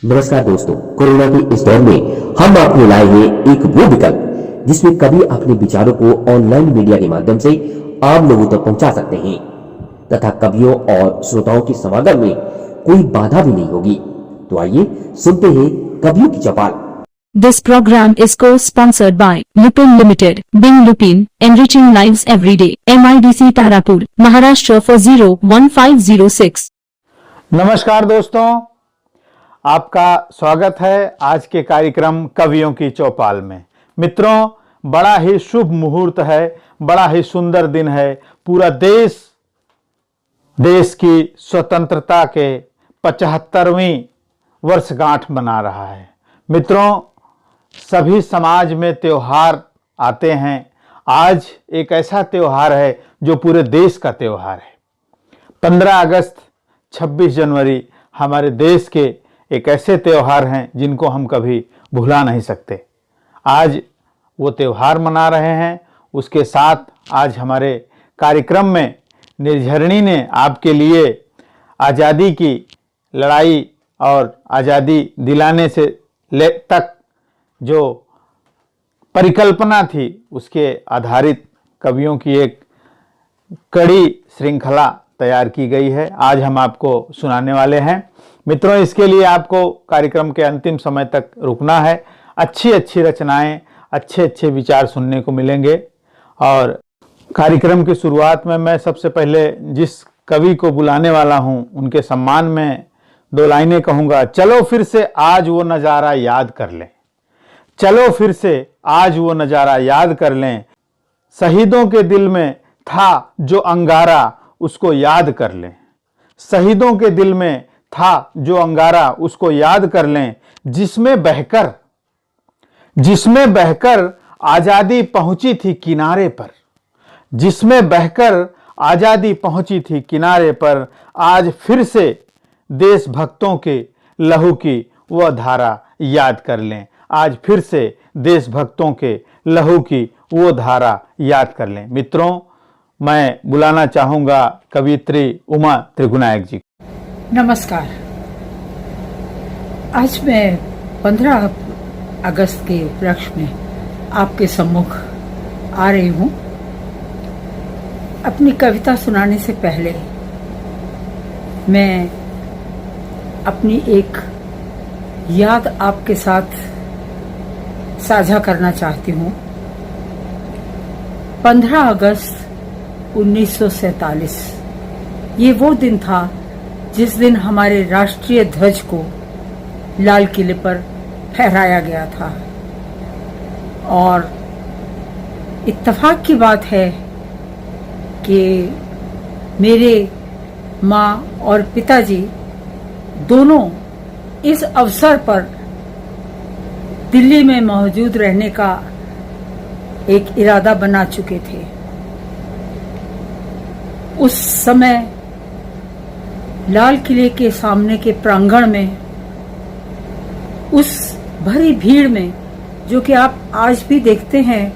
नमस्कार दोस्तों, कोरोना के इस दौर में हम आपको लाए हैं एक वो विकल्प जिसमें कभी अपने विचारों को ऑनलाइन मीडिया के माध्यम से आम लोगों तक पहुंचा सकते हैं तथा कवियों और श्रोताओं के समागम में कोई बाधा भी नहीं होगी। तो आइए सुनते हैं कवियों की चौपाल। This program is co-sponsored by Lupin Limited, Bing Lupin, enriching lives every day. MIDC Tarapur, Maharashtra 401506। नमस्कार दोस्तों, आपका स्वागत है आज के कार्यक्रम कवियों की चौपाल में। मित्रों, बड़ा ही शुभ मुहूर्त है, बड़ा ही सुंदर दिन है। पूरा देश की स्वतंत्रता के 75वीं वर्षगांठ मना रहा है। मित्रों, सभी समाज में त्योहार आते हैं। आज एक ऐसा त्योहार है जो पूरे देश का त्योहार है। 15 अगस्त, 26 जनवरी हमारे देश के एक ऐसे त्योहार हैं जिनको हम कभी भुला नहीं सकते। आज वो त्योहार मना रहे हैं। उसके साथ आज हमारे कार्यक्रम में निर्झरणी ने आपके लिए आज़ादी की लड़ाई और आज़ादी दिलाने से तक जो परिकल्पना थी उसके आधारित कवियों की एक कड़ी श्रृंखला तैयार की गई है। आज हम आपको सुनाने वाले हैं। मित्रों, इसके लिए आपको कार्यक्रम के अंतिम समय तक रुकना है। अच्छी अच्छी रचनाएं, अच्छे अच्छे विचार सुनने को मिलेंगे। और कार्यक्रम की शुरुआत में मैं सबसे पहले जिस कवि को बुलाने वाला हूं उनके सम्मान में 2 लाइनें कहूंगा। चलो फिर से आज वो नज़ारा याद कर लें, चलो फिर से आज वो नज़ारा याद कर लें। शहीदों के दिल में था जो अंगारा उसको याद कर लें, शहीदों के दिल में था जो अंगारा उसको याद कर लें। जिसमें बहकर आज़ादी पहुंची थी किनारे पर, जिसमें बहकर आज़ादी पहुंची थी किनारे पर। आज फिर से देशभक्तों के लहू की वह धारा याद कर लें, आज फिर से देशभक्तों के लहू की वो धारा याद कर लें। मित्रों, मैं बुलाना चाहूंगा कवियत्री उमा त्रिगुनायक जी। नमस्कार। आज मैं 15 अगस्त के उपलक्ष्य में आपके सम्मुख आ रही हूँ। अपनी कविता सुनाने से पहले मैं अपनी एक याद आपके साथ साझा करना चाहती हूँ। 15 अगस्त 1947 ये वो दिन था जिस दिन हमारे राष्ट्रीय ध्वज को लाल किले पर फहराया गया था। और इत्तेफाक की बात है कि मेरे माँ और पिताजी दोनों इस अवसर पर दिल्ली में मौजूद रहने का एक इरादा बना चुके थे। उस समय लाल किले के सामने के प्रांगण में उस भरी भीड़ में, जो कि आप आज भी देखते हैं,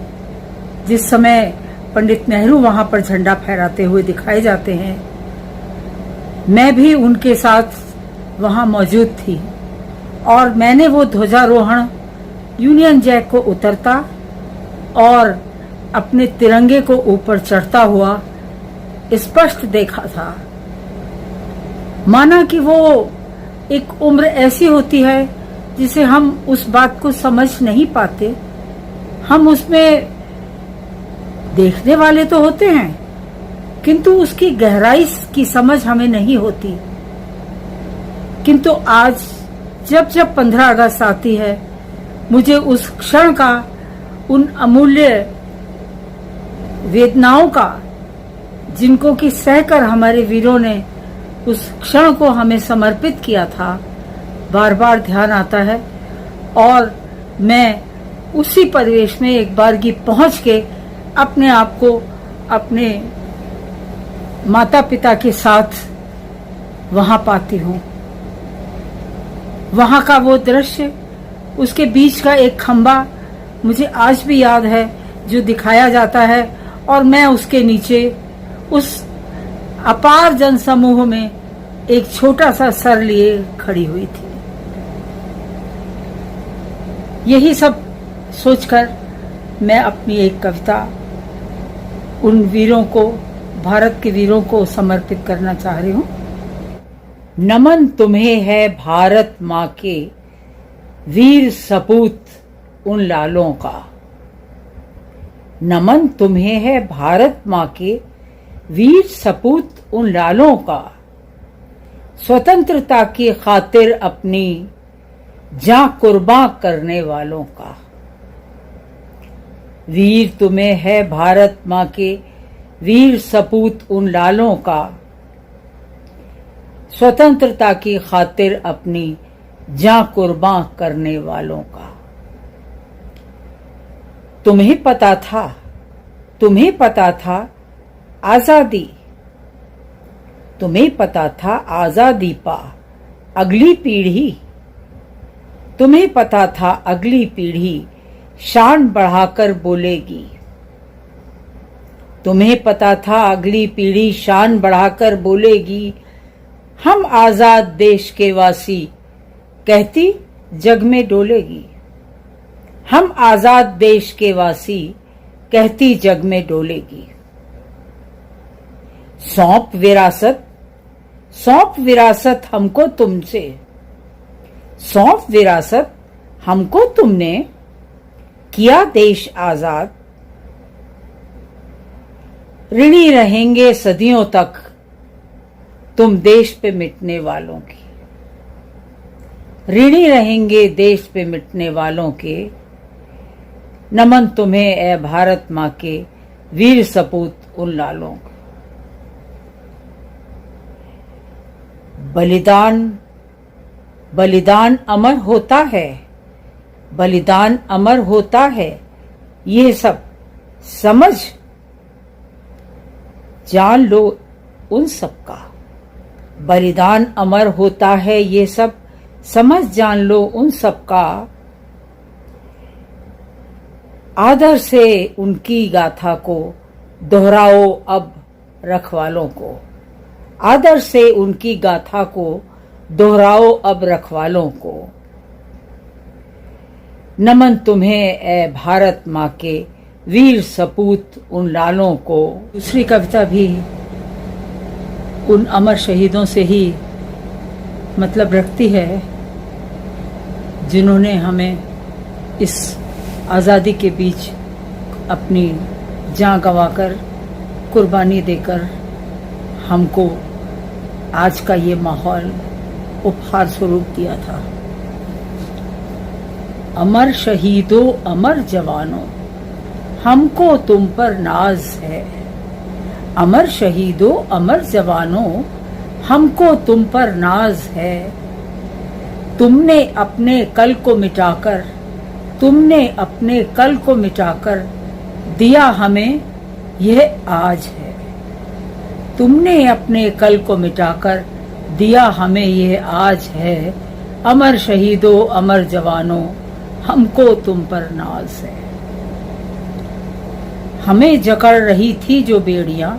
जिस समय पंडित नेहरू वहां पर झंडा फहराते हुए दिखाए जाते हैं, मैं भी उनके साथ वहां मौजूद थी। और मैंने वो ध्वजारोहण यूनियन जैक को उतरता और अपने तिरंगे को ऊपर चढ़ता हुआ स्पष्ट देखा था। माना कि वो एक उम्र ऐसी होती है जिसे हम उस बात को समझ नहीं पाते। हम उसमें देखने वाले तो होते हैं, किंतु उसकी गहराई की समझ हमें नहीं होती। किंतु आज जब 15 अगस्त आती है, मुझे उस क्षण का, उन अमूल्य वेदनाओं का, जिनको कि सहकर हमारे वीरों ने उस क्षण को हमें समर्पित किया था, बार बार ध्यान आता है। और मैं उसी परिवेश में एक बारगी पहुंच के अपने आप को अपने माता पिता के साथ वहां पाती हूँ। वहां का वो दृश्य, उसके बीच का एक खंबा मुझे आज भी याद है जो दिखाया जाता है, और मैं उसके नीचे उस अपार जनसमूह में एक छोटा सा सर लिए खड़ी हुई थी। यही सब सोचकर मैं अपनी एक कविता उन वीरों को, भारत के वीरों को समर्पित करना चाह रही हूँ। नमन तुम्हें है भारत माँ के वीर सपूत उन लालों का। नमन तुम्हें है भारत माँ के वीर सपूत उन लालों का। स्वतंत्रता की खातिर अपनी जान कुर्बान करने वालों का। वीर तुम्हें है भारत माँ के वीर सपूत उन लालों का। स्वतंत्रता की खातिर अपनी जान कुर्बान करने वालों का। तुम्हें पता था आजादी, तुम्हें पता था आजादी पा अगली पीढ़ी, तुम्हें पता था अगली पीढ़ी शान बढ़ाकर बोलेगी। तुम्हें पता था अगली पीढ़ी शान बढ़ाकर बोलेगी। हम आजाद देश के वासी कहती जग में डोलेगी। हम आजाद देश के वासी कहती जग में डोलेगी। सौंप विरासत हमको तुमसे, सौंप विरासत हमको तुमने किया देश आजाद। ऋणी रहेंगे सदियों तक तुम देश पे मिटने वालों की। ऋणी रहेंगे देश पे मिटने वालों के। नमन तुम्हें ए भारत माँ के वीर सपूत उन लालों को। बलिदान अमर होता है, बलिदान अमर होता है, ये सब समझ जान लो उन सबका। बलिदान अमर होता है, ये सब समझ जान लो उन सबका। आदर से उनकी गाथा को दोहराओ अब रखवालों को। आदर से उनकी गाथा को दोहराओ अब रखवालों को। नमन तुम्हें ए भारत माँ के वीर सपूत उन लालों को। दूसरी कविता भी उन अमर शहीदों से ही मतलब रखती है जिन्होंने हमें इस आज़ादी के बीच अपनी जान गंवाकर कुर्बानी देकर हमको आज का ये माहौल उपहार स्वरूप दिया था। अमर शहीदों अमर जवानों हमको तुम पर नाज है। अमर शहीदों अमर जवानों हमको तुम पर नाज है। तुमने अपने कल को मिटाकर, तुमने अपने कल को मिटाकर दिया हमें यह आज है। तुमने अपने कल को मिटाकर दिया हमें यह आज है। अमर शहीदों अमर जवानों हमको तुम पर नाज है। हमें जकड़ रही थी जो बेड़ियां,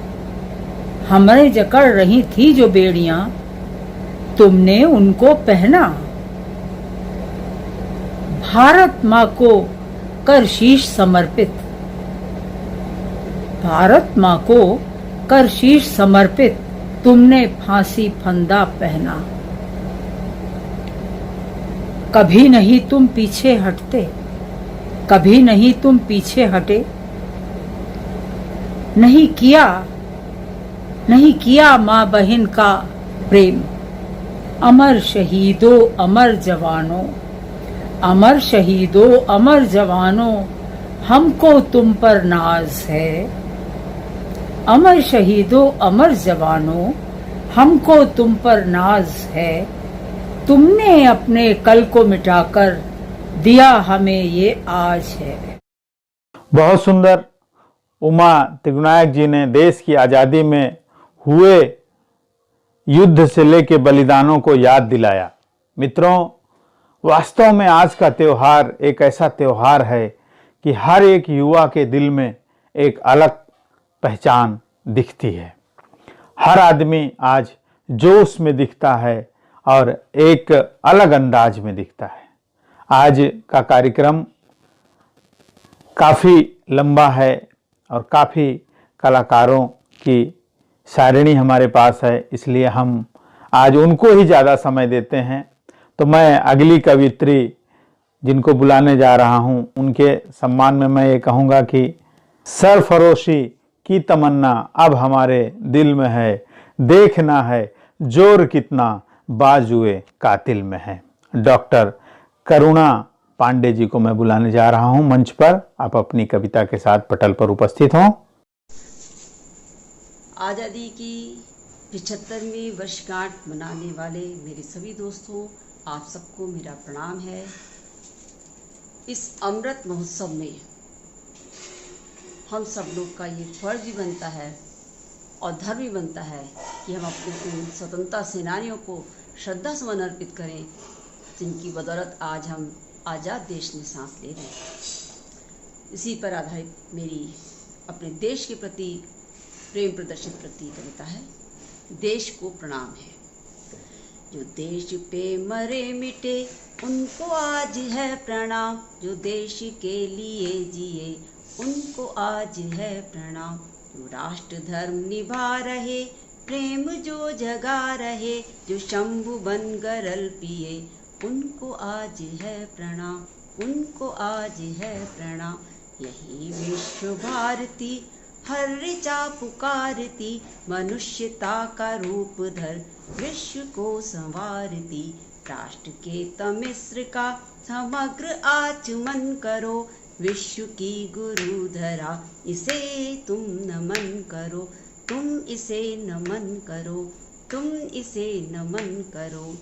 हमें जकड़ रही थी जो बेड़ियां, तुमने उनको पहना। भारत माँ को कर शीश समर्पित, भारत माँ को कर शीश समर्पित, तुमने फांसी फंदा पहना। कभी नहीं तुम पीछे हटते, कभी नहीं तुम पीछे हटे। नहीं किया माँ बहन का प्रेम। अमर शहीदों अमर जवानों, अमर शहीदों अमर जवानों हमको तुम पर नाज है। अमर शहीदों अमर जवानों हमको तुम पर नाज है। तुमने अपने कल को मिटाकर दिया हमें ये आज है। बहुत सुंदर। उमा त्रिगुणायक जी ने देश की आज़ादी में हुए युद्ध से लेकर बलिदानों को याद दिलाया। मित्रों, वास्तव में आज का त्योहार एक ऐसा त्योहार है कि हर एक युवा के दिल में एक अलग पहचान दिखती है। हर आदमी आज जोश में दिखता है और एक अलग अंदाज में दिखता है। आज का कार्यक्रम काफ़ी लंबा है और काफ़ी कलाकारों की सारिणी हमारे पास है, इसलिए हम आज उनको ही ज़्यादा समय देते हैं। तो मैं अगली कवित्री जिनको बुलाने जा रहा हूँ उनके सम्मान में मैं ये कहूँगा कि सरफरोशी की तमन्ना अब हमारे दिल में है, देखना है जोर कितना बाजुए कातिल में है। डॉक्टर करुणा पांडे जी को मैं बुलाने जा रहा हूं मंच पर। आप अपनी कविता के साथ पटल पर उपस्थित हों। आज़ादी की 75वीं वर्षगांठ मनाने वाले मेरे सभी दोस्तों, आप सबको मेरा प्रणाम है। इस अमृत महोत्सव में हम सब लोग का ये फर्ज भी बनता है और धर्म भी बनता है कि हम अपने उन स्वतंत्रता सेनानियों को श्रद्धा सुमन अर्पित करें जिनकी बदौलत आज हम आज़ाद देश में सांस ले रहे हैं। इसी पर आधारित मेरी अपने देश के प्रति प्रेम प्रदर्शित करती कविता है, देश को प्रणाम है। जो देश पे मरे मिटे उनको आज है प्रणाम, जो देश के लिए जिए उनको आज है प्रणाम। जो राष्ट्र धर्म निभा रहे, प्रेम जो जगा रहे, जो शंभु बन गरल पिए उनको आज है प्रणाम, उनको आज है प्रणाम। यही विश्व भारती हर ऋचा पुकारती, मनुष्यता का रूप धर विश्व को संवारती। राष्ट्र के तमिश्र का समग्र आचमन करो, विश्व की गुरु धरा इसे तुम नमन करो, तुम इसे नमन करो, तुम इसे नमन करो।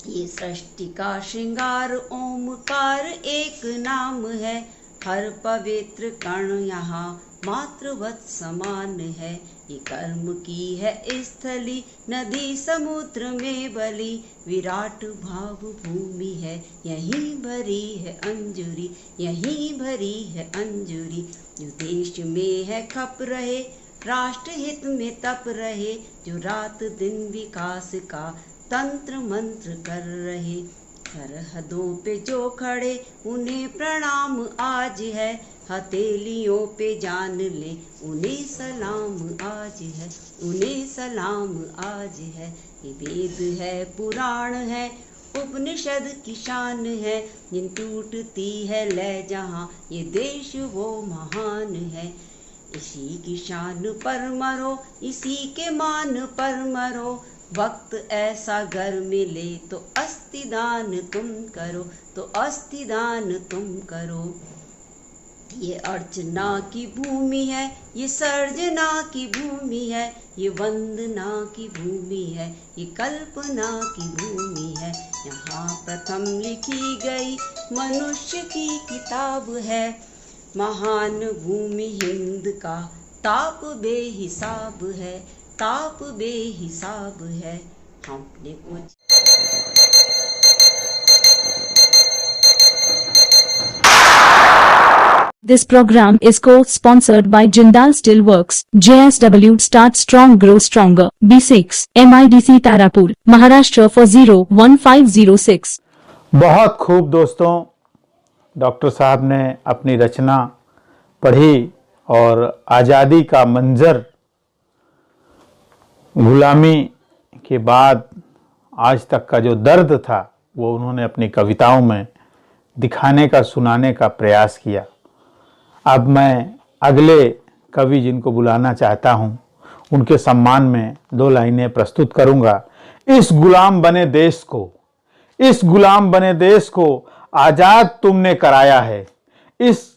ये सृष्टि का श्रृंगार ओमकार एक नाम है, हर पवित्र कण यहाँ मातृवत समान है। ये कर्म की है स्थली, नदी समुद्र में बली, विराट भाव भूमि है, यहीं भरी है अंजुरी, यहीं भरी है अंजुरी। जो देश में है खप रहे, राष्ट्र हित में तप रहे, जो रात दिन विकास का तंत्र मंत्र कर रहे। सरहदों पे जो खड़े उन्हें प्रणाम आज है, हथेलियों पे जान ले उन्हें सलाम आज है, उन्हें सलाम आज है। ये वेद है, पुराण है, उपनिषद की शान है, जिन टूटती है लय जहाँ ये देश वो महान है। इसी की शान पर मरो, इसी के मान पर मरो, वक्त ऐसा घर मिले तो अस्थिदान तुम करो, तो अस्थिदान तुम करो। ये अर्चना की भूमि है, ये सर्जना की भूमि है, ये वंदना की भूमि है, ये कल्पना की भूमि है। यहाँ प्रथम लिखी गई मनुष्य की किताब है, महान भूमि हिंद का ताप बेहिसाब है, ताप बेहिसाब है। हमने कुछ This program is co-sponsored by Jindal Steelworks, JSW Start Strong Grow Stronger, B6, MIDC Tarapur, Maharashtra for 01506। बहुत खूब दोस्तों, डॉक्टर साहब ने अपनी रचना पढ़ी और आज़ादी का मंजर, गुलामी के बाद आज तक का जो दर्द था वो उन्होंने अपनी कविताओं में दिखाने का, सुनाने का प्रयास किया। अब मैं अगले कवि जिनको बुलाना चाहता हूँ उनके सम्मान में दो लाइनें प्रस्तुत करूँगा। इस गुलाम बने देश को, इस गुलाम बने देश को आज़ाद तुमने कराया है, इस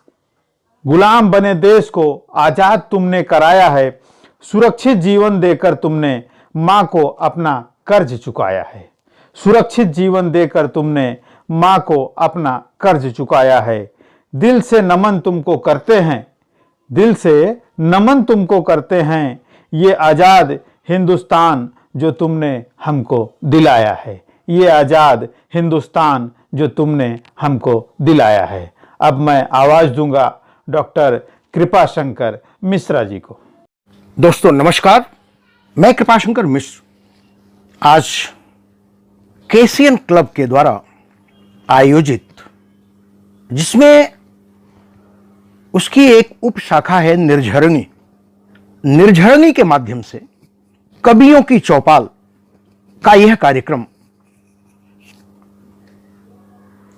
गुलाम बने देश को आज़ाद तुमने कराया है, सुरक्षित जीवन देकर तुमने माँ को अपना कर्ज चुकाया है, सुरक्षित जीवन देकर तुमने माँ को अपना कर्ज चुकाया है। दिल से नमन तुमको करते हैं, दिल से नमन तुमको करते हैं, ये आज़ाद हिंदुस्तान जो तुमने हमको दिलाया है, ये आज़ाद हिंदुस्तान जो तुमने हमको दिलाया है। अब मैं आवाज़ दूंगा डॉक्टर कृपाशंकर मिश्रा जी को। दोस्तों नमस्कार, मैं कृपाशंकर मिश्र आज केसीएन क्लब के द्वारा आयोजित, जिसमें उसकी एक उपशाखा है निर्झरणी। निर्झरणी के माध्यम से कवियों की चौपाल का यह कार्यक्रम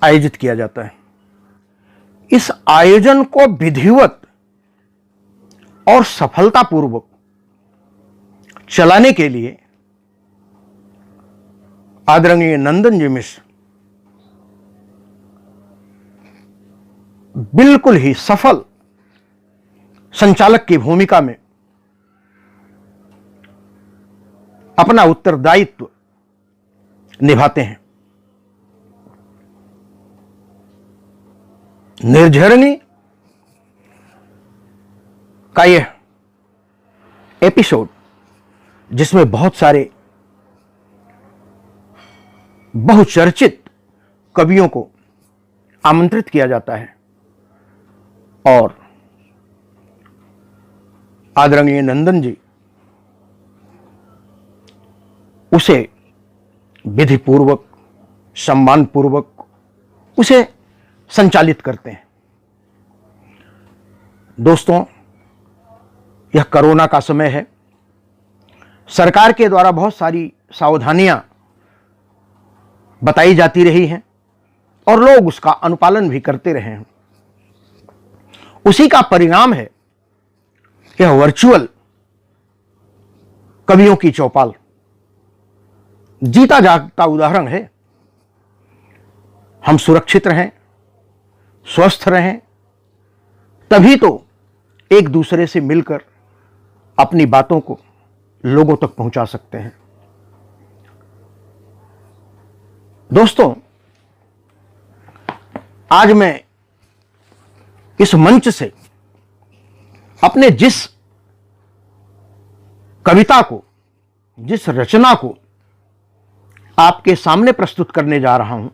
आयोजित किया जाता है। इस आयोजन को विधिवत और सफलतापूर्वक चलाने के लिए आदरणीय नंदन जी मिश्र बिल्कुल ही सफल संचालक की भूमिका में अपना उत्तरदायित्व निभाते हैं। निर्झरणी का यह एपिसोड, जिसमें बहुत सारे बहुचर्चित कवियों को आमंत्रित किया जाता है और आदरणीय नंदन जी उसे विधिपूर्वक, सम्मानपूर्वक उसे संचालित करते हैं। दोस्तों, यह कोरोना का समय है। सरकार के द्वारा बहुत सारी सावधानियां बताई जाती रही हैं और लोग उसका अनुपालन भी करते रहे हैं। उसी का परिणाम है यह वर्चुअल कवियों की चौपाल। जीता जागता उदाहरण है। हम सुरक्षित रहें, स्वस्थ रहें, तभी तो एक दूसरे से मिलकर अपनी बातों को लोगों तक पहुंचा सकते हैं। दोस्तों, आज मैं इस मंच से अपने जिस कविता को, जिस रचना को आपके सामने प्रस्तुत करने जा रहा हूं,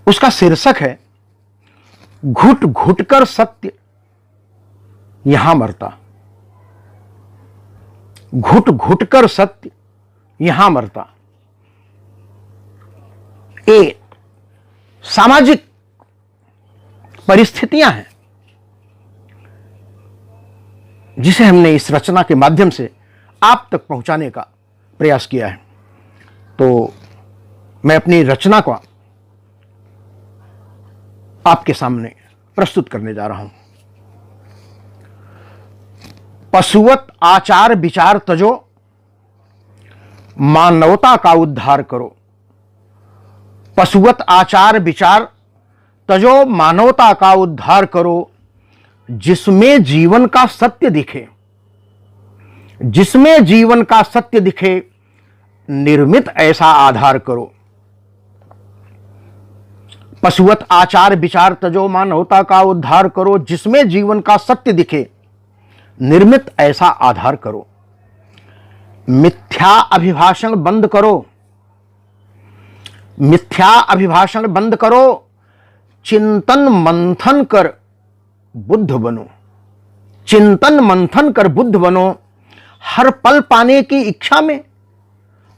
उसका शीर्षक है घुट घुट कर सत्य यहां मरता। घुट घुट कर सत्य यहां मरता। ये सामाजिक परिस्थितियां हैं जिसे हमने इस रचना के माध्यम से आप तक पहुंचाने का प्रयास किया है। तो मैं अपनी रचना को आपके सामने प्रस्तुत करने जा रहा हूं। पशुवत आचार विचार तजो, मानवता का उद्धार करो। पशुवत आचार विचार तजो, मानवता का उद्धार करो। जिसमें जीवन का सत्य दिखे, जिसमें जीवन का सत्य दिखे, निर्मित ऐसा आधार करो। पशुवत आचार विचार तजो, मानवता का उद्धार करो। जिसमें जीवन का सत्य दिखे, निर्मित ऐसा आधार करो। मिथ्या अभिभाषण बंद करो। मिथ्या अभिभाषण बंद करो। चिंतन मंथन कर बुद्ध बनो। चिंतन मंथन कर बुद्ध बनो। हर पल पाने की इच्छा में,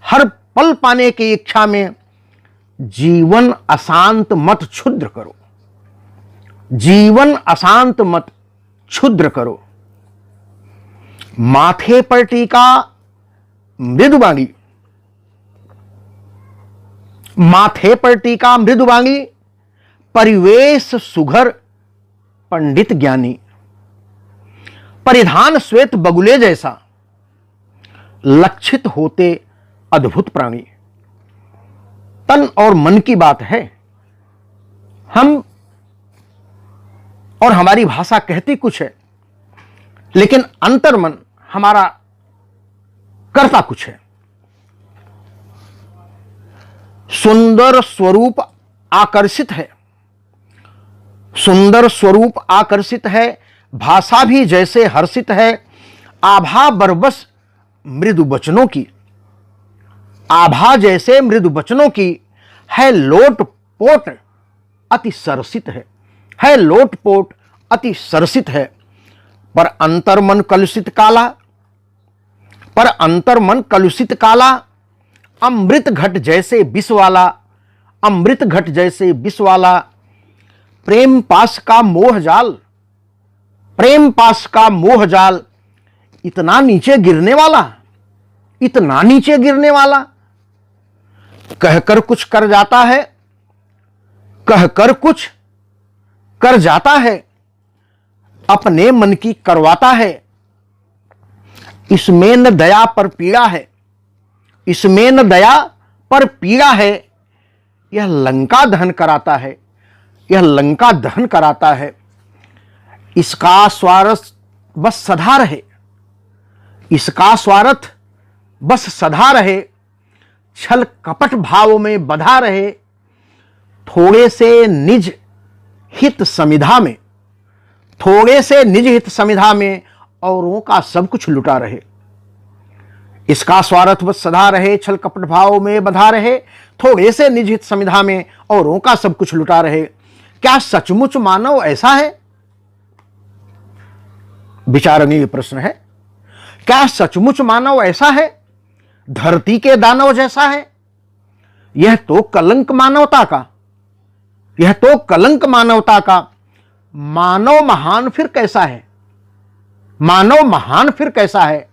हर पल पाने की इच्छा में जीवन अशांत मत क्षुद्र करो। जीवन अशांत मत क्षुद्र करो। माथे पर टीका मृदुबांगी। माथे पर टीका मृदुबांगी। परिवेश सुघर पंडित ज्ञानी। परिधान श्वेत बगुले जैसा, लक्षित होते अद्भुत प्राणी। तन और मन की बात है। हम और हमारी भाषा कहती कुछ है, लेकिन अंतर्मन हमारा करता कुछ है। सुंदर स्वरूप आकर्षित है। सुंदर स्वरूप आकर्षित है। भाषा भी जैसे हर्षित है। आभा बरबस मृदु वचनों की। आभा जैसे मृदु वचनों की है। लोट पोट अति सरसित है लोट पोट अति सरसित है। पर अंतर्मन कलुषित काला। पर अंतर्मन कलुषित काला। अमृत घट जैसे विष वाला, अमृत घट जैसे विष वाला, प्रेम पास का मोह जाल, प्रेम पास का मोह जाल, इतना नीचे गिरने वाला, इतना नीचे गिरने वाला, कहकर कुछ कर जाता है, कहकर कुछ कर जाता है, अपने मन की करवाता है। इसमें न दया पर पीड़ा है, इसमें न दया पर पीड़ा है, यह लंका दहन कराता है, यह लंका दहन कराता है। इसका स्वार्थ बस सधा रहे, इसका स्वार्थ बस सधा रहे, छल कपट भाव में बधा रहे, थोड़े से निज हित समिधा में, थोड़े से निज हित समिधा में औरों का सब कुछ लुटा रहे। इसका स्वार्थ बस सधा रहे, छल कपट भाव में बधा रहे, थोड़े से निज हित समिधा में औरों का सब कुछ लुटा रहे। क्या सचमुच मानव ऐसा है? विचारणीय प्रश्न है। क्या सचमुच मानव ऐसा है? धरती के दानव जैसा है? यह तो कलंक मानवता का, यह तो कलंक मानवता का। मानव महान फिर कैसा है? मानव महान फिर कैसा है?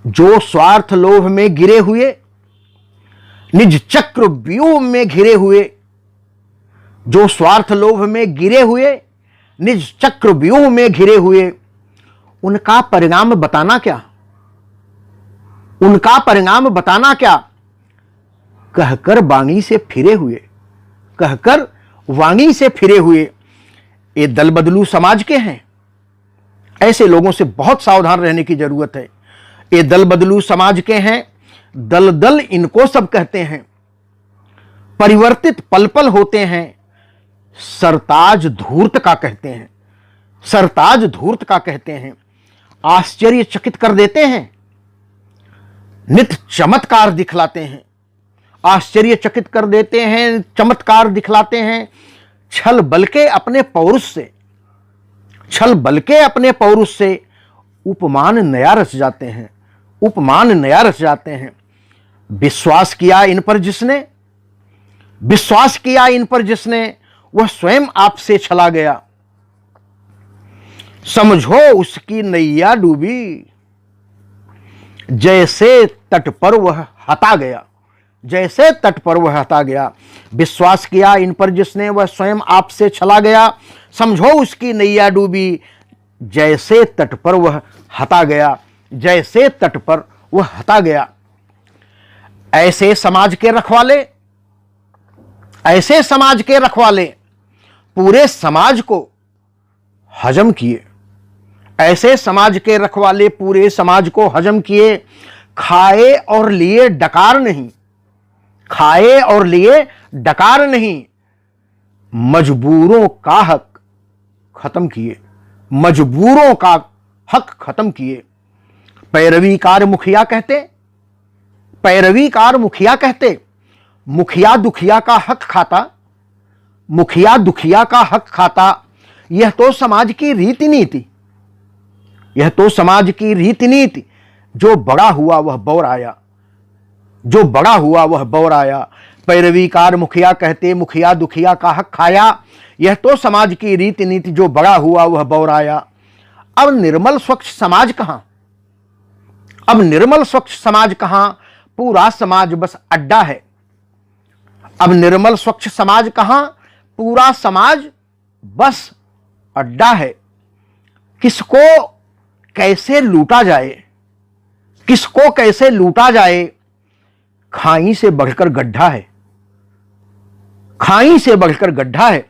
जो स्वार्थ लोभ में गिरे हुए, निज चक्र व्यूह में घिरे हुए, जो स्वार्थ लोभ में गिरे हुए, निज चक्र व्यूह में घिरे हुए, उनका परिणाम बताना क्या? उनका परिणाम बताना क्या? कहकर वाणी से फिरे हुए, कहकर वाणी से फिरे हुए। ये दल बदलू समाज के हैं। ऐसे लोगों से बहुत सावधान रहने की जरूरत है। ये दल बदलू समाज के हैं। दल दल इनको सब कहते हैं। परिवर्तित पल पल होते हैं। सरताज धूर्त का कहते हैं, सरताज धूर्त का कहते हैं। आश्चर्यचकित कर देते हैं, नित चमत्कार दिखलाते हैं। आश्चर्यचकित कर देते हैं, चमत्कार दिखलाते हैं। छल बल के अपने पौरुष से, छल बल के अपने पौरुष से उपमान नया रच जाते हैं, उपमान नया रच जाते हैं। विश्वास किया इन पर जिसने, विश्वास किया इन पर जिसने, वह स्वयं आपसे छला गया। समझो उसकी नैया डूबी, जैसे तट पर वह हता गया, जैसे तट पर वह हता गया। विश्वास किया इन पर जिसने, वह स्वयं आपसे छला गया। समझो उसकी नैया डूबी, जैसे तट पर वह हता गया, जैसे तट पर वह हता गया। ऐसे समाज के रखवाले, ऐसे समाज के रखवाले पूरे समाज को हजम किए। ऐसे समाज के रखवाले पूरे समाज को हजम किए। खाए और लिए डकार नहीं, खाए और लिए डकार नहीं, मजबूरों का हक खत्म किए, मजबूरों का हक खत्म किए। पैरवीकार मुखिया कहते, पैरवीकार मुखिया कहते, मुखिया दुखिया का हक खाता, मुखिया दुखिया का हक खाता। यह तो समाज की रीति नीति, यह तो समाज की रीति नीति। जो बड़ा हुआ वह बौर आया, जो बड़ा हुआ वह बौर आया। पैरवीकार मुखिया कहते, मुखिया दुखिया का हक खाया। यह तो समाज की रीति नीति। जो बड़ा हुआ वह बौर आया। अब निर्मल स्वच्छ समाज कहां, अब निर्मल स्वच्छ समाज कहां? पूरा समाज बस अड्डा है। अब निर्मल स्वच्छ समाज कहां? पूरा समाज बस अड्डा है। किसको कैसे लूटा जाए, किसको कैसे लूटा जाए, खाई से बढ़कर गड्ढा है, खाई से बढ़कर गड्ढा है।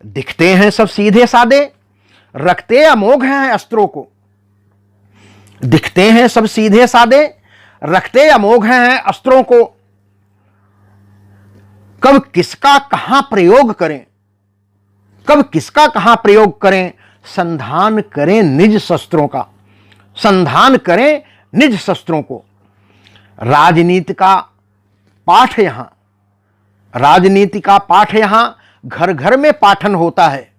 दिखते हैं सब सीधे सादे, रखते अमोघ हैं अस्त्रों को। दिखते हैं सब सीधे सादे, रखते अमोघ हैं अस्त्रों को। कब किसका कहां प्रयोग करें, कब किसका कहां प्रयोग करें, संधान करें निज शस्त्रों का, संधान करें निज शस्त्रों को। राजनीति का पाठ यहां, राजनीति का पाठ यहां घर घर में पाठन होता है।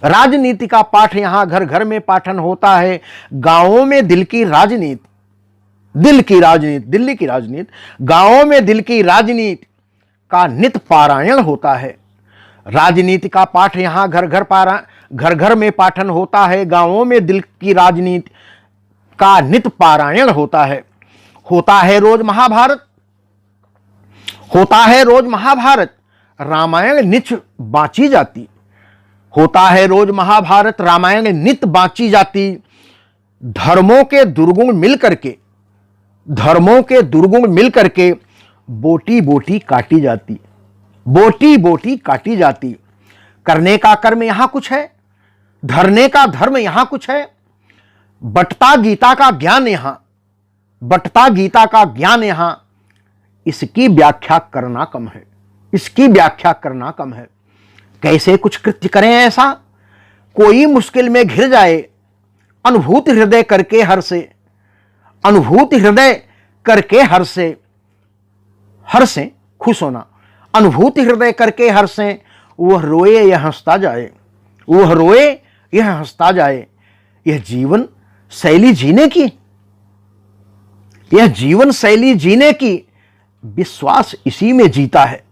राजनीति का पाठ यहां घर घर में पाठन होता है। गांवों में दिल की राजनीति, दिल की राजनीति, दिल्ली की राजनीति, गांवों में दिल की राजनीति का नित पारायण होता है। राजनीति का पाठ यहां घर घर में पाठन होता है। गांवों में दिल की राजनीति का नित पारायण होता है। होता है रोज महाभारत, होता है रोज महाभारत, रामायण नित बांची जाती। होता है रोज महाभारत, रामायण नित बांची जाती। धर्मों के दुर्गुण मिल करके बोटी बोटी काटी जाती, बोटी बोटी काटी जाती। करने का कर्म यहां कुछ है, धरने का धर्म यहां कुछ है। बटता गीता का ज्ञान यहां, इसकी व्याख्या करना कम है। कैसे कुछ कृत्य करें ऐसा, कोई मुश्किल में घिर जाए, अनुभूति हृदय करके हर्षे खुश होना। अनुभूति हृदय करके हर्षे, वह रोए यह हंसता जाए। यह जीवन शैली जीने की विश्वास इसी में जीता है।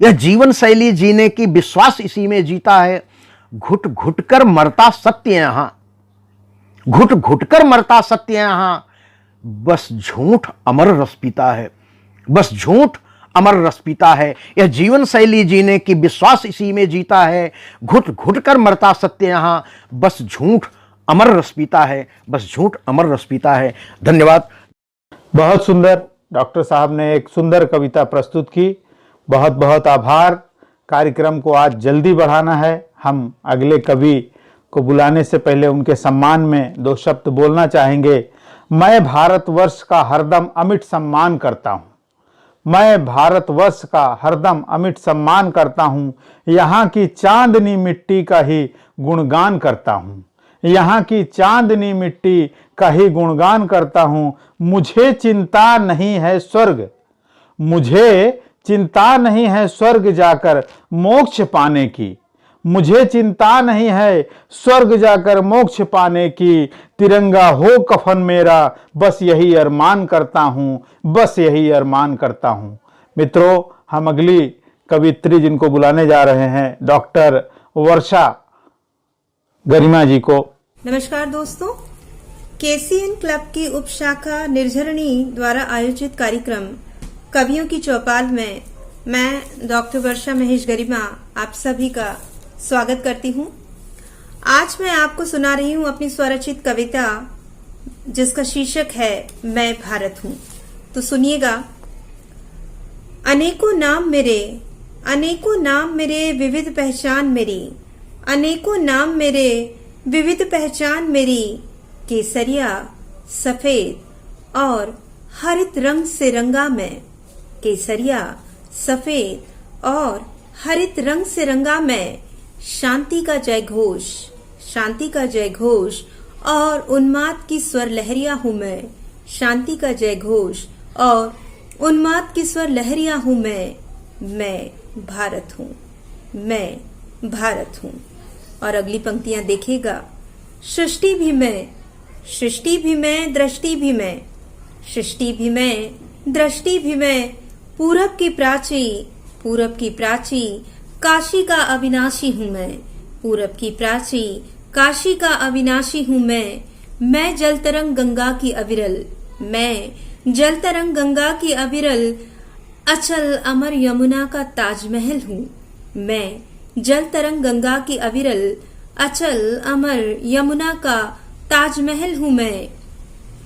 यह जीवन शैली जीने की विश्वास इसी में जीता है। घुट घुट कर मरता सत्य यहां, बस झूठ अमर रस पीता है। यह जीवन शैली जीने की विश्वास इसी में जीता है। घुट घुट कर मरता सत्य यहां, बस झूठ अमर रस पीता है। धन्यवाद। बहुत सुंदर डॉक्टर साहब ने एक सुंदर कविता प्रस्तुत की। बहुत बहुत आभार। कार्यक्रम को आज जल्दी बढ़ाना है। हम अगले कवि को बुलाने से पहले उनके सम्मान में 2 शब्द बोलना चाहेंगे। मैं भारतवर्ष का हरदम अमिट सम्मान करता हूँ। यहाँ की चांदनी मिट्टी का ही गुणगान करता हूँ। मुझे चिंता नहीं है स्वर्ग जाकर मोक्ष पाने की। तिरंगा हो कफन मेरा, बस यही अरमान करता हूँ। मित्रों, हम अगली कवित्री जिनको बुलाने जा रहे हैं, डॉक्टर वर्षा गरिमा जी को। नमस्कार दोस्तों, केसीएन क्लब की उपशाखा निर्झरणी द्वारा आयोजित कार्यक्रम कवियों की चौपाल में मैं डॉक्टर वर्षा महेश गरिमा आप सभी का स्वागत करती हूँ। आज मैं आपको सुना रही हूँ अपनी स्वरचित कविता जिसका शीर्षक है मैं भारत हूँ। तो सुनिएगा। अनेकों नाम मेरे विविध पहचान मेरी, अनेकों नाम मेरे विविध पहचान मेरी। केसरिया सफेद और हरित रंग से रंगा मैं, केसरिया सफेद और हरित रंग से रंगा मैं। शांति का जय घोष और उन्माद की स्वर लहरिया हूँ मैं, शांति का जय घोष और उन्माद की स्वर लहरिया हूँ मैं भारत हूँ। और अगली पंक्तियां देखिएगा। सृष्टि भी मैं, दृष्टि भी मैं, पूरब की प्राची, काशी का अविनाशी हूँ मैं, पूरब की प्राची, काशी का अविनाशी हूँ मैं जल तरंग गंगा की अविरल, अचल अमर यमुना का ताजमहल हूँ मैं, जल तरंग गंगा की अविरल, अचल अमर यमुना का ताजमहल हूँ मैं।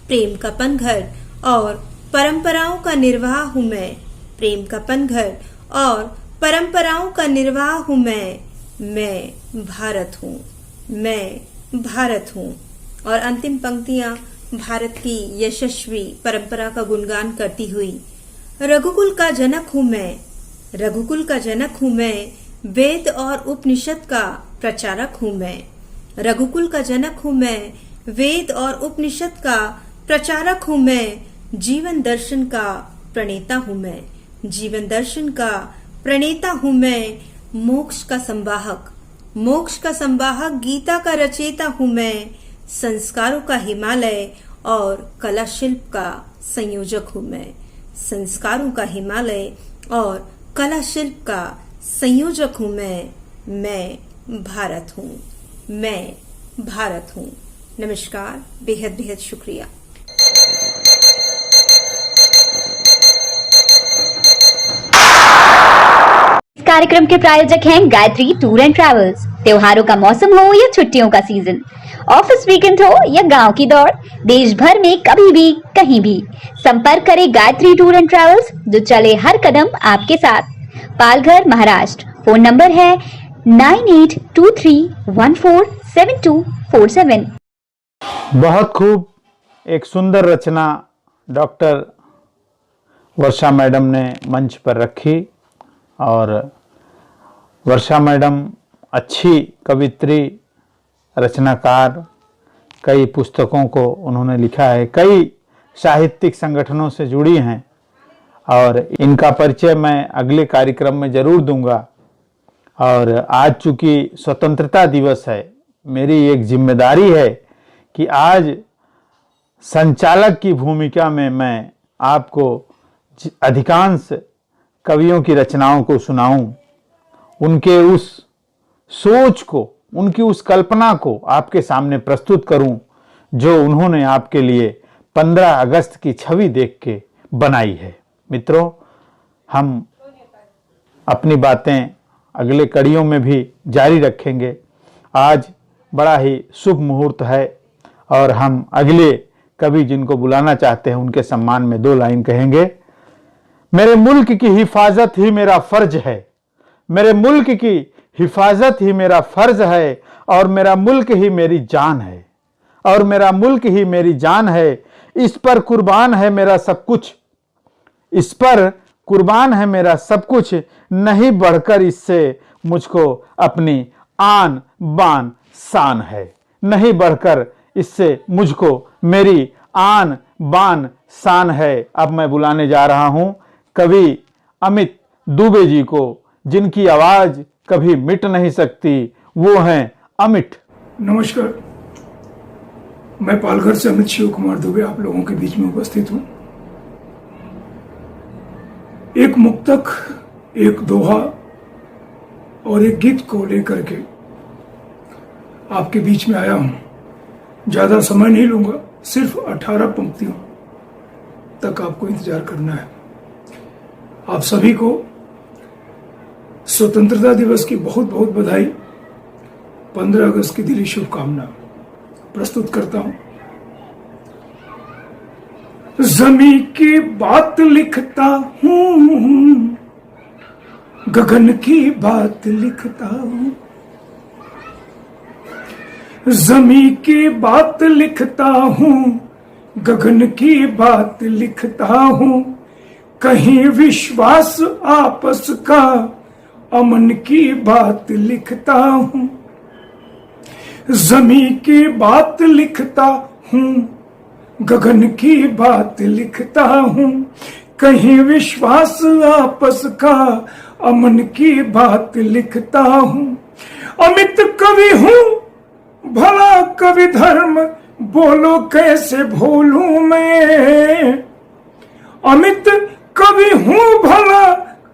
प्रेम का पनघर और परंपराओं का निर्वाह हूँ मैं, प्रेम का पनघर और परंपराओं का निर्वाह हूँ मैं भारत हूँ। और अंतिम पंक्तियां भारत की यशस्वी परंपरा का गुणगान करती हुई। रघुकुल का जनक हूँ मैं, वेद और उपनिषद का प्रचारक हूँ मैं, रघुकुल का जनक हूँ मैं, वेद और उपनिषद का प्रचारक हूँ मैं। जीवन दर्शन का प्रणेता हूँ मैं, मोक्ष का संवाहक, गीता का रचेता हूँ मैं। संस्कारों का हिमालय और कला शिल्प का संयोजक हूँ मैं। संस्कारों का हिमालय और कला शिल्प का संयोजक हूँ मैं भारत हूँ, मैं भारत हूँ। नमस्कार, बेहद बेहद शुक्रिया। इस कार्यक्रम के प्रायोजक हैं गायत्री टूर एंड ट्रैवल्स। त्योहारों का मौसम हो या छुट्टियों का सीजन, ऑफिस वीकेंड हो या गांव की दौड़, देश भर में कभी भी कहीं भी संपर्क करें गायत्री टूर एंड ट्रैवल्स, जो चले हर कदम आपके साथ। पालघर, महाराष्ट्र। फोन नंबर है 9823147247। बहुत खूब, एक सुंदर रचना डॉक्टर वर्षा मैडम ने मंच पर रखी। और वर्षा मैडम अच्छी कवित्री, रचनाकार, कई पुस्तकों को उन्होंने लिखा है, कई साहित्यिक संगठनों से जुड़ी हैं और इनका परिचय मैं अगले कार्यक्रम में जरूर दूंगा। और आज चूंकि स्वतंत्रता दिवस है, मेरी एक जिम्मेदारी है कि आज संचालक की भूमिका में मैं आपको अधिकांश कवियों की रचनाओं को सुनाऊं, उनके उस सोच को, उनकी उस कल्पना को आपके सामने प्रस्तुत करूं जो उन्होंने आपके लिए 15 अगस्त की छवि देख के बनाई है। मित्रों, हम अपनी बातें अगले कड़ियों में भी जारी रखेंगे। आज बड़ा ही शुभ मुहूर्त है और हम अगले कवि जिनको बुलाना चाहते हैं उनके सम्मान में 2 लाइन कहेंगे। मेरे मुल्क की हिफाजत ही मेरा फर्ज है, मेरे मुल्क की हिफाजत ही मेरा फर्ज है, और मेरा मुल्क ही मेरी जान है, और मेरा मुल्क ही मेरी जान है। इस पर कुर्बान है मेरा सब कुछ, इस पर कुर्बान है मेरा सब कुछ, नहीं बढ़कर इससे मुझको अपनी आन बान शान है, नहीं बढ़कर इससे मुझको मेरी आन बान शान है। अब मैं बुलाने जा रहा हूं कवि अमित दुबे जी को, जिनकी आवाज कभी मिट नहीं सकती, वो हैं अमित। नमस्कार, मैं पालघर से अमित शिव कुमार दुबे आप लोगों के बीच में उपस्थित हूं। एक मुक्तक, एक दोहा और एक गीत को लेकर के आपके बीच में आया हूं। ज्यादा समय नहीं लूंगा, सिर्फ 18 पंक्तियों तक आपको इंतजार करना है। आप सभी को स्वतंत्रता दिवस की बहुत बहुत बधाई, 15 अगस्त की दिली शुभकामना प्रस्तुत करता हूं। ज़मीं की बात लिखता हूं, गगन की बात लिखता हूं, ज़मीं की बात लिखता हूं, गगन की बात लिखता हूं, कहीं विश्वास आपस का अमन की बात लिखता हूं, ज़मीं की बात लिखता हूं, गगन की बात लिखता हूं, कहीं विश्वास आपस का अमन की बात लिखता हूं। अमित कवि हूं, भला कवि धर्म बोलो कैसे भूलूं मैं। अमित कवि हूं, भला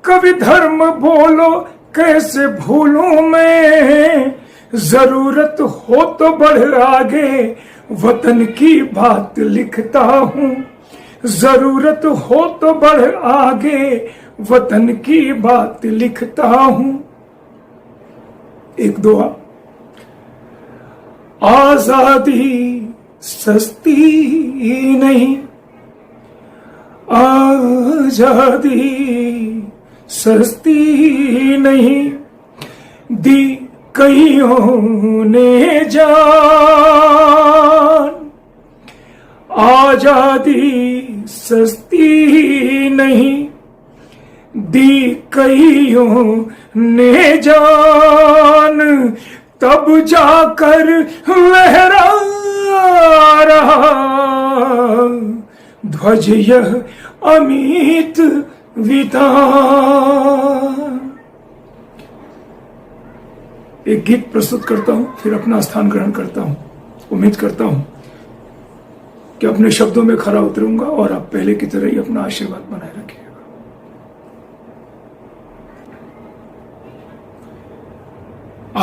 कवि धर्म बोलो कैसे भूलूं मैं। जरूरत हो तो बढ़ आगे वतन की बात लिखता हूं, जरूरत हो तो बढ़ आगे वतन की बात लिखता हूं। एक दोहा। आजादी सस्ती नहीं, आजादी सस्ती नहीं, दी कईयों ने जान। आजादी सस्ती नहीं, दी कईयों ने जान, तब जाकर लहरा रहा ध्वज यह अमित वितान। एक गीत प्रस्तुत करता हूं, फिर अपना स्थान ग्रहण करता हूं। उम्मीद करता हूं कि अपने शब्दों में खरा उतरूंगा और आप पहले की तरह ही अपना आशीर्वाद बनाए रखिएगा।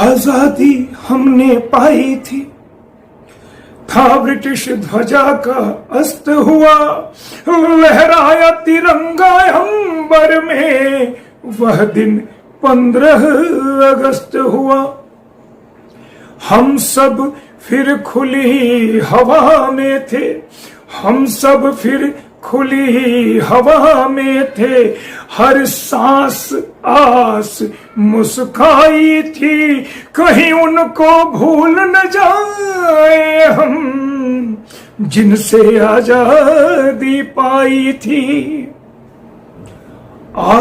आजादी हमने पाई थी, था ब्रिटिश ध्वजा का अस्त हुआ, लहराया तिरंगा अंबर में, वह दिन 15 अगस्त हुआ। हम सब फिर खुली हवा में थे, हम सब फिर खुली हवा में थे, हर सांस आस मुस्काई थी, कहीं उनको भूल न जाए हम जिनसे आजादी पाई थी। आ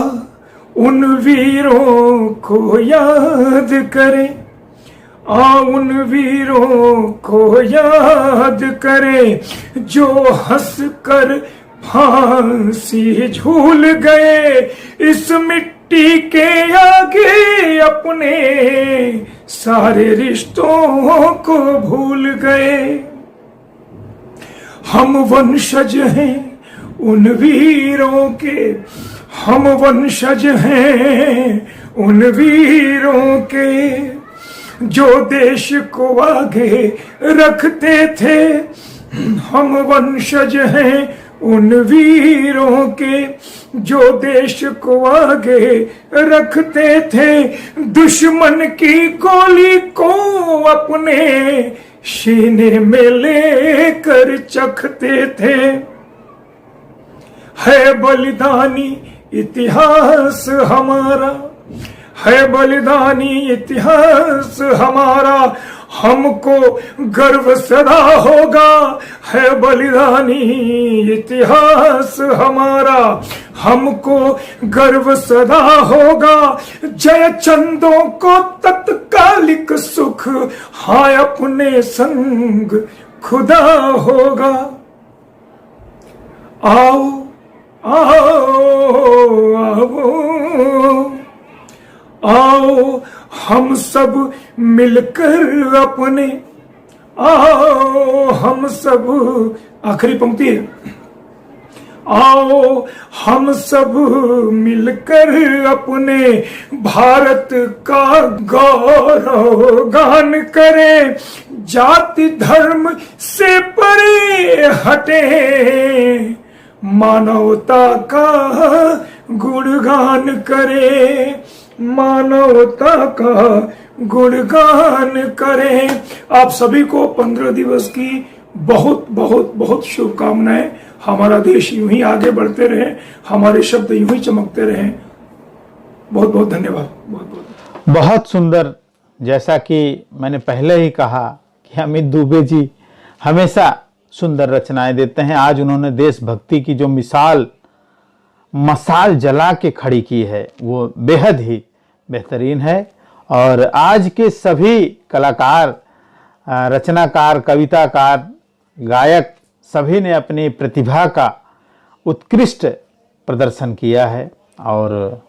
उन वीरों को याद करें, आ उन वीरों को याद करें जो हंस कर फांसी झूल गए, इस मिट्टी के आगे अपने सारे रिश्तों को भूल गए। हम वंशज हैं उन वीरों के, हम वंशज हैं उन वीरों के जो देश को आगे रखते थे। हम वंशज हैं उन वीरों के जो देश को आगे रखते थे, दुश्मन की गोली को अपने सीने में लेकर चखते थे। है बलिदानी इतिहास हमारा, है बलिदानी इतिहास हमारा, हमको गर्व सदा होगा। है बलिदानी इतिहास हमारा, हमको गर्व सदा होगा। जय चंदों को तत्कालिक सुख, हाय अपने संग खुदा होगा। आओ आओ आओ आओ हम सब मिलकर अपने, आओ हम सब, आखिरी पंक्ति है, आओ हम सब मिलकर अपने भारत का गौरव गान करें, जाति धर्म से परे हटे, मानवता का गुणगान करें, मानवता का गुणगान करें। आप सभी को 15 दिवस की बहुत बहुत बहुत शुभकामनाएं। हमारा देश यूं ही आगे बढ़ते रहे, हमारे शब्द यूं ही चमकते रहें। बहुत बहुत धन्यवाद। बहुत सुंदर। जैसा कि मैंने पहले ही कहा कि अमित दुबे जी हमेशा सुंदर रचनाएं देते हैं। आज उन्होंने देशभक्ति की जो मसाल जला के खड़ी की है वो बेहद ही बेहतरीन है। और आज के सभी कलाकार, रचनाकार, कविताकार, गायक सभी ने अपनी प्रतिभा का उत्कृष्ट प्रदर्शन किया है। और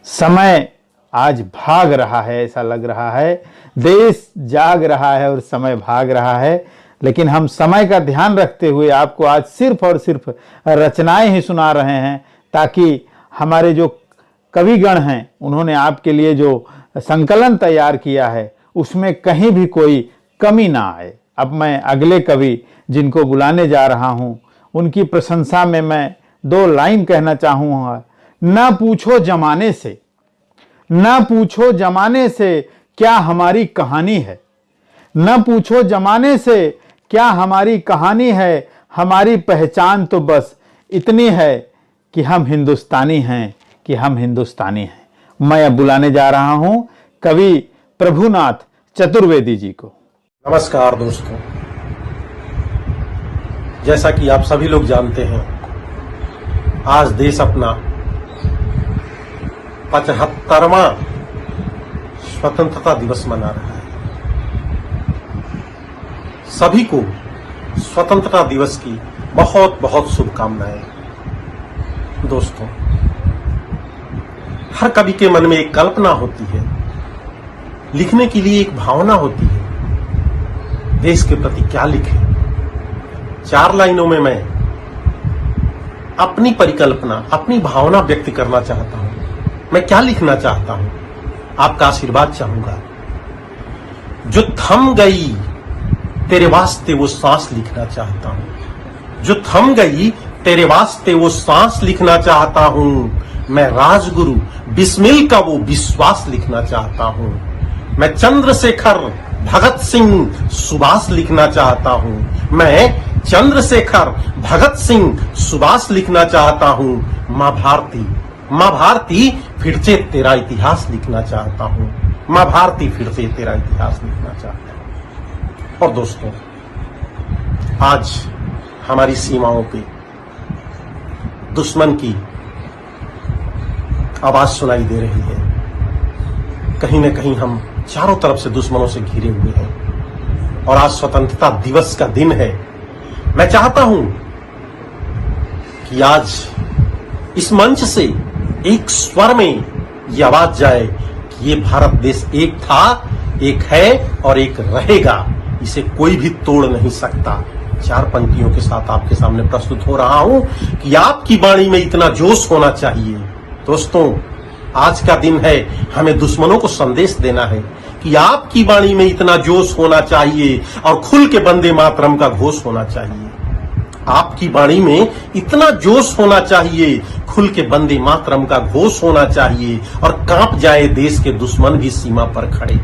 समय आज भाग रहा है, ऐसा लग रहा है देश जाग रहा है और समय भाग रहा है। लेकिन हम समय का ध्यान रखते हुए आपको आज सिर्फ और सिर्फ रचनाएं ही सुना रहे हैं, ताकि हमारे जो कविगण हैं उन्होंने आपके लिए जो संकलन तैयार किया है उसमें कहीं भी कोई कमी ना आए। अब मैं अगले कवि जिनको बुलाने जा रहा हूं उनकी प्रशंसा में मैं 2 लाइन कहना चाहूँगा। ना पूछो जमाने से, ना पूछो जमाने से क्या हमारी कहानी है, न पूछो जमाने से क्या हमारी कहानी है, हमारी पहचान तो बस इतनी है कि हम हिंदुस्तानी हैं, कि हम हिंदुस्तानी हैं। मैं अब बुलाने जा रहा हूं कवि प्रभुनाथ चतुर्वेदी जी को। नमस्कार दोस्तों, जैसा कि आप सभी लोग जानते हैं आज देश अपना 75वां स्वतंत्रता दिवस मना रहा है। सभी को स्वतंत्रता दिवस की बहुत बहुत शुभकामनाएं। दोस्तों, हर कवि के मन में एक कल्पना होती है, लिखने के लिए एक भावना होती है, देश के प्रति क्या लिखें, 4 लाइनों में मैं अपनी परिकल्पना, अपनी भावना व्यक्त करना चाहता हूं। मैं क्या लिखना चाहता हूं, आपका आशीर्वाद चाहूंगा। जो थम गई तेरे वास्ते वो सांस लिखना चाहता हूं। जो थम गई तेरे वास्ते वो सांस लिखना चाहता हूं। मैं राजगुरु बिस्मिल का वो विश्वास लिखना चाहता हूं। मैं चंद्रशेखर भगत सिंह सुभाष लिखना चाहता हूं। मैं चंद्रशेखर भगत सिंह सुभाष लिखना चाहता हूं। मां भारती फिर से तेरा इतिहास लिखना चाहता हूं। मां भारती फिर से तेरा इतिहास लिखना चाहता हूं। और दोस्तों, आज हमारी सीमाओं पे दुश्मन की आवाज सुनाई दे रही है। कहीं न कहीं हम चारों तरफ से दुश्मनों से घिरे हुए हैं और आज स्वतंत्रता दिवस का दिन है। मैं चाहता हूं कि आज इस मंच से एक स्वर में यह आवाज जाए कि ये भारत देश एक था, एक है और एक रहेगा। इसे कोई भी तोड़ नहीं सकता। 4 पंक्तियों के साथ आपके सामने प्रस्तुत हो रहा हूं कि आपकी वाणी में इतना जोश होना चाहिए। दोस्तों, आज का दिन है, हमें दुश्मनों को संदेश देना है कि आपकी वाणी में इतना जोश होना चाहिए और खुल के वंदे मातरम का घोष होना चाहिए। आपकी वाणी में इतना जोश होना चाहिए, खुल के वंदे मातरम का घोष होना चाहिए और कांप जाए देश के दुश्मन भी सीमा पर खड़े।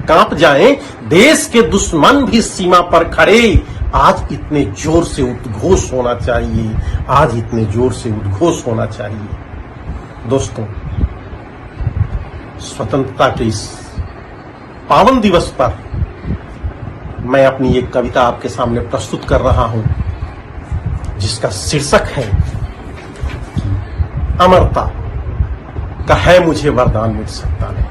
कांप जाए देश के दुश्मन भी सीमा पर खड़े। आज इतने जोर से उद्घोष होना चाहिए। आज इतने जोर से उद्घोष होना चाहिए। दोस्तों, स्वतंत्रता के इस पावन दिवस पर मैं अपनी एक कविता आपके सामने प्रस्तुत कर रहा हूं, जिसका शीर्षक है अमरता का है मुझे वरदान मिट सकता नहीं।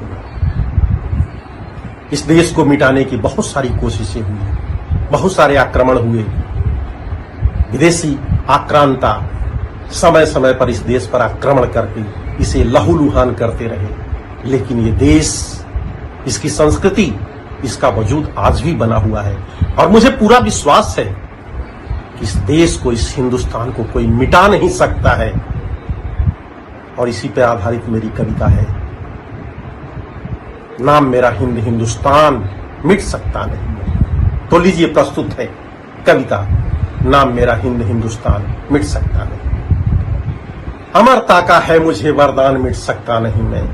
इस देश को मिटाने की बहुत सारी कोशिशें हुई, बहुत सारे आक्रमण हुए। विदेशी आक्रांता समय समय पर इस देश पर आक्रमण करके इसे लहूलुहान करते रहे, लेकिन ये देश, इसकी संस्कृति, इसका वजूद आज भी बना हुआ है और मुझे पूरा विश्वास है कि इस देश को, इस हिंदुस्तान को कोई मिटा नहीं सकता है। और इसी पर आधारित मेरी कविता है। नाम मेरा हिंद हिंदुस्तान मिट सकता नहीं। तो लीजिए, प्रस्तुत है कविता, नाम मेरा हिंद हिंदुस्तान मिट सकता नहीं। अमरता का है मुझे वरदान मिट सकता नहीं मैं।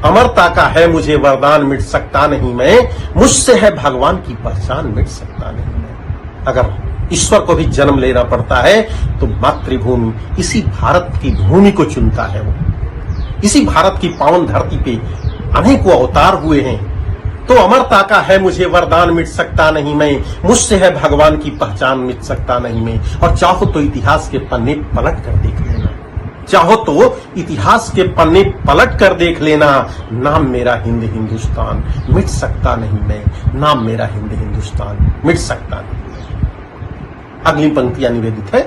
अमरता का है मुझे वरदान मिट सकता नहीं मैं। मुझसे है भगवान की पहचान मिट सकता नहीं मैं। अगर ईश्वर को भी जन्म लेना पड़ता है तो मातृभूमि, इसी भारत की भूमि को चुनता है वो। इसी भारत की पावन धरती पे अनेकों अवतार हुए हैं। तो अमरता का है मुझे वरदान मिट सकता नहीं मैं। मुझसे है भगवान की पहचान मिट सकता नहीं मैं। और चाहो तो इतिहास के पन्ने पलट कर देख लेना। चाहो तो इतिहास के पन्ने पलट कर देख लेना। नाम मेरा हिंद हिंदुस्तान मिट सकता नहीं मैं। नाम मेरा हिंद हिंदुस्तान मिट सकता नहीं। अगली पंक्तियां निवेदित है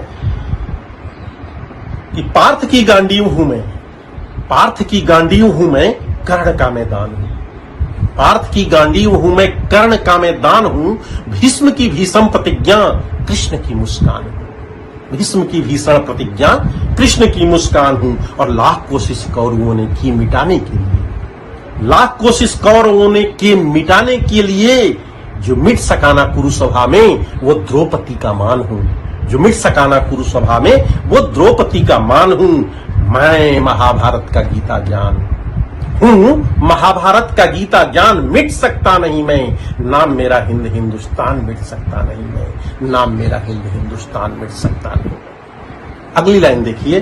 कि पार्थ की गांडीव हूं मैं, पार्थ की गांडीव हूं मैं, कर्ण का मैदान हूं। पार्थ की गांडीव हूं मैं, कर्ण का मैदान हूं। भीष्म की भीषण प्रतिज्ञा, कृष्ण की मुस्कान हूं। भीष्म की भीषण प्रतिज्ञा, कृष्ण की मुस्कान हूं। और लाख कोशिश कौरवों ने की मिटाने के लिए, लाख कोशिश कौरवों ने की मिटाने के लिए, जो मिट सकाना कुरुसभा में वो द्रौपदी का मान हूं। जो मिट सकाना कुरुसभा में वो द्रौपदी का मान हूं। मैं महाभारत का गीता ज्ञान हूं। महाभारत का गीता ज्ञान मिट सकता नहीं मैं। नाम मेरा हिंद हिंदुस्तान मिट सकता नहीं मैं। नाम मेरा हिंद हिंदुस्तान मिट सकता नहीं। अगली लाइन देखिए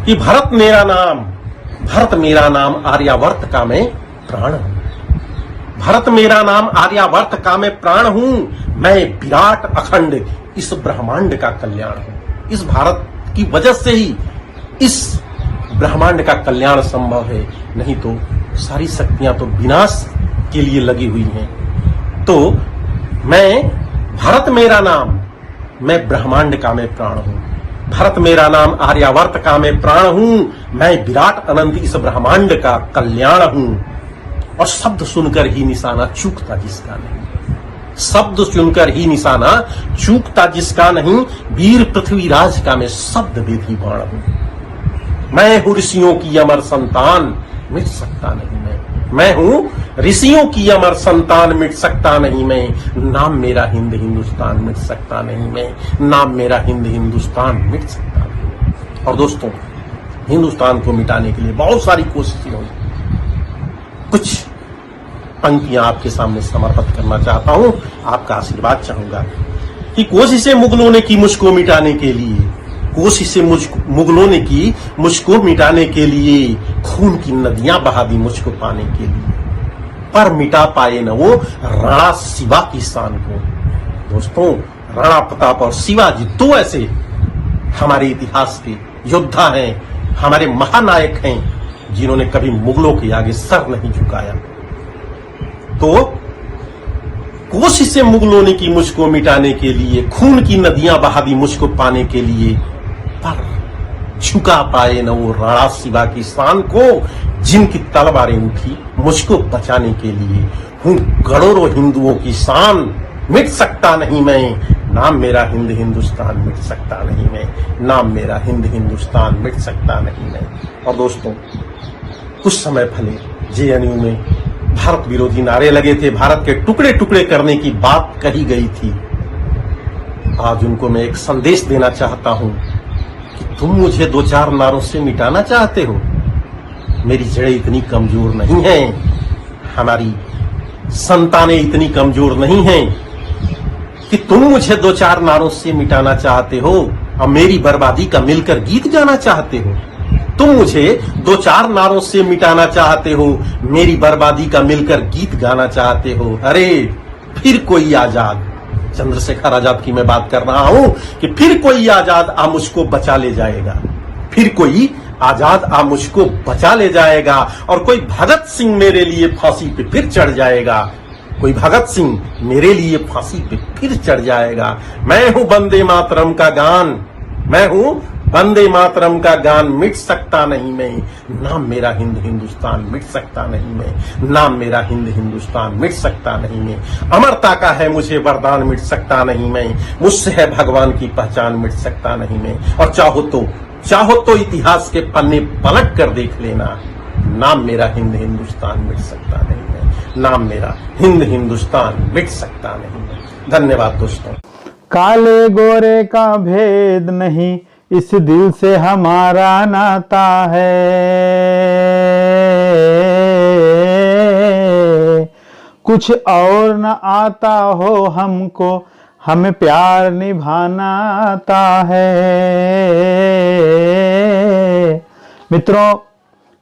कि भरत मेरा नाम आर्यावर्त का मैं प्राण हूं। भरत मेरा नाम आर्यावर्त का मैं प्राण हूं। मैं विराट अखंड इस ब्रह्मांड का कल्याण हूं। इस भारत की वजह से ही इस ब्रह्मांड का कल्याण संभव है, नहीं तो सारी शक्तियां तो विनाश के लिए लगी हुई हैं। तो मैं, भरत मेरा नाम, मैं ब्रह्मांड का मैं प्राण हूं। भरत मेरा नाम आर्यावर्त का मैं प्राण हूं। मैं विराट अनंत इस ब्रह्मांड का कल्याण हूं। और शब्द सुनकर ही निशाना चूकता जिसका नहीं। शब्द चुनकर ही निशाना चूकता जिसका नहीं, वीर पृथ्वीराज का मैं शब्द विधि बाण हूं। मैं हूं ऋषियों की अमर संतान, मिट सकता नहीं मैं हूं ऋषियों की अमर संतान, मिट सकता नहीं मैं। नाम मेरा हिंद हिंदुस्तान, मिट सकता नहीं मैं। नाम मेरा हिंद हिंदुस्तान, मिट सकता नहीं। और दोस्तों, हिंदुस्तान को मिटाने के लिए बहुत सारी कोशिशें हुई। कुछ पंक्तियां आपके सामने समर्पित करना चाहता हूं, आपका आशीर्वाद चाहूंगा कि कोशिशें मुगलों ने की मुझको मिटाने के लिए, कोशिशें मुगलों ने की मुझको मिटाने के लिए, खून की नदियां बहा दी मुझको पाने के लिए, पर मिटा पाए न वो राणा शिवा की शान को। दोस्तों, राणा प्रताप और शिवाजी दो ऐसे हमारे इतिहास के योद्धा हैं, हमारे महानायक हैं, जिन्होंने कभी मुगलों के आगे सर नहीं झुकाया। तो कोशिशें मुगलों ने की मुझको मिटाने के लिए, खून की नदियां बहा दी मुझको पाने के लिए, पर झुका पाए न वो राणा शिवा की शान को, जिनकी तलवारें उठी मुझको बचाने के लिए। हूं करोड़ों हिंदुओं की शान, मिट सकता नहीं मैं। नाम मेरा हिंद हिंदुस्तान, मिट सकता नहीं मैं। नाम मेरा हिंद हिंदुस्तान, मिट सकता नहीं मैं। और दोस्तों, कुछ समय पहले जेएनयू में भारत विरोधी नारे लगे थे, भारत के टुकड़े टुकड़े करने की बात कही गई थी। आज उनको मैं एक संदेश देना चाहता हूं कि तुम मुझे दो चार नारों से मिटाना चाहते हो। मेरी जड़ें इतनी कमजोर नहीं हैं, हमारी संतानें इतनी कमजोर नहीं हैं कि तुम मुझे दो चार नारों से मिटाना चाहते हो और मेरी बर्बादी का मिलकर गीत गाना चाहते हो। तुम मुझे दो चार नारों से मिटाना चाहते हो, मेरी बर्बादी का मिलकर गीत गाना चाहते हो। अरे फिर कोई आजाद, चंद्रशेखर आजाद की मैं बात कर रहा हूं कि फिर कोई आजाद आ मुझको बचा ले जाएगा, फिर कोई आजाद आ मुझको बचा ले जाएगा। और कोई भगत सिंह मेरे लिए फांसी पे फिर चढ़ जाएगा, कोई भगत सिंह मेरे लिए फांसी पे फिर चढ़ जाएगा। मैं हूं वंदे मातरम का गान, मैं हूं वंदे मातरम का गान, मिट सकता नहीं मैं। नाम मेरा हिंद हिंदुस्तान, मिट सकता नहीं मैं। नाम मेरा हिंद हिंदुस्तान, मिट सकता नहीं मैं। अमरता का है मुझे वरदान, मिट सकता नहीं मैं। मुझसे है भगवान की पहचान, मिट सकता नहीं मैं। और चाहो तो इतिहास के पन्ने पलट कर देख लेना, नाम मेरा हिंद हिंदुस्तान, मिट सकता नहीं मैं। नाम मेरा हिंद हिंदुस्तान, मिट सकता नहीं मैं। धन्यवाद दोस्तों। काले गोरे का भेद नहीं, इस दिल से हमारा नाता है। कुछ और न आता हो हमको, हमें प्यार निभाना आता है। मित्रों,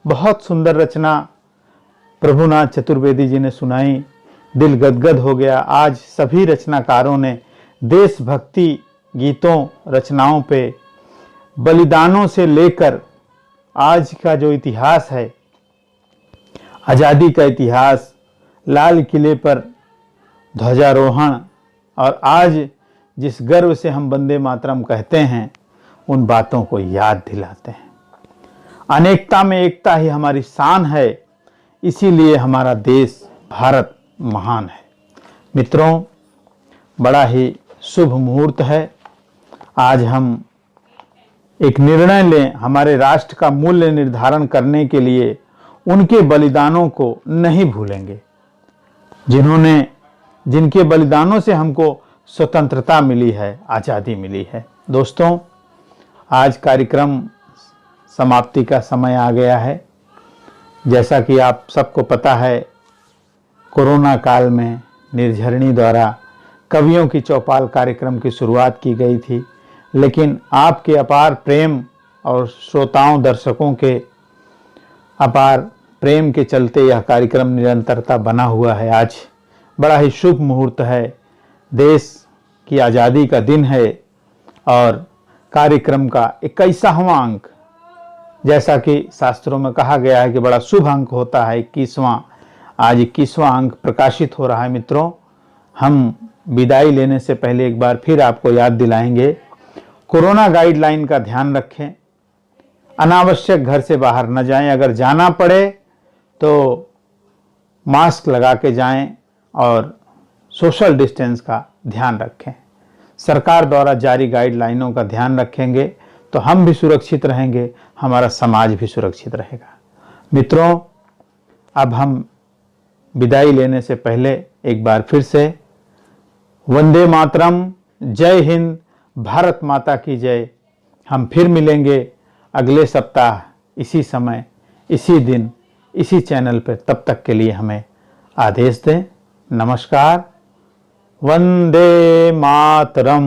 बहुत सुंदर रचना प्रभुनाथ चतुर्वेदी जी ने सुनाई, दिल गदगद हो गया। आज सभी रचनाकारों ने देशभक्ति गीतों, रचनाओं पे, बलिदानों से लेकर आज का जो इतिहास है, आजादी का इतिहास, लाल किले पर ध्वजारोहण, और आज जिस गर्व से हम वंदे मातरम कहते हैं, उन बातों को याद दिलाते हैं। अनेकता में एकता ही हमारी शान है, इसीलिए हमारा देश भारत महान है। मित्रों, बड़ा ही शुभ मुहूर्त है। आज हम एक निर्णय लें, हमारे राष्ट्र का मूल्य निर्धारण करने के लिए उनके बलिदानों को नहीं भूलेंगे, जिनके बलिदानों से हमको स्वतंत्रता मिली है, आज़ादी मिली है। दोस्तों, आज कार्यक्रम समाप्ति का समय आ गया है। जैसा कि आप सबको पता है, कोरोना काल में निर्झरिणी द्वारा कवियों की चौपाल कार्यक्रम की शुरुआत की गई थी, लेकिन आपके अपार प्रेम और श्रोताओं, दर्शकों के अपार प्रेम के चलते यह कार्यक्रम निरंतरता बना हुआ है। आज बड़ा ही शुभ मुहूर्त है, देश की आज़ादी का दिन है और कार्यक्रम का 21वां अंक, जैसा कि शास्त्रों में कहा गया है कि बड़ा शुभ अंक होता है 21वां, आज 21वां अंक प्रकाशित हो रहा है। मित्रों, हम विदाई लेने से पहले एक बार फिर आपको याद दिलाएंगे, कोरोना गाइडलाइन का ध्यान रखें, अनावश्यक घर से बाहर न जाएं, अगर जाना पड़े तो मास्क लगा के जाएं और सोशल डिस्टेंस का ध्यान रखें। सरकार द्वारा जारी गाइडलाइनों का ध्यान रखेंगे तो हम भी सुरक्षित रहेंगे, हमारा समाज भी सुरक्षित रहेगा। मित्रों, अब हम विदाई लेने से पहले एक बार फिर से वंदे मातरम, जय हिंद, भारत माता की जय। हम फिर मिलेंगे अगले सप्ताह इसी समय, इसी दिन, इसी चैनल पर। तब तक के लिए हमें आदेश दें। नमस्कार। वंदे मातरम।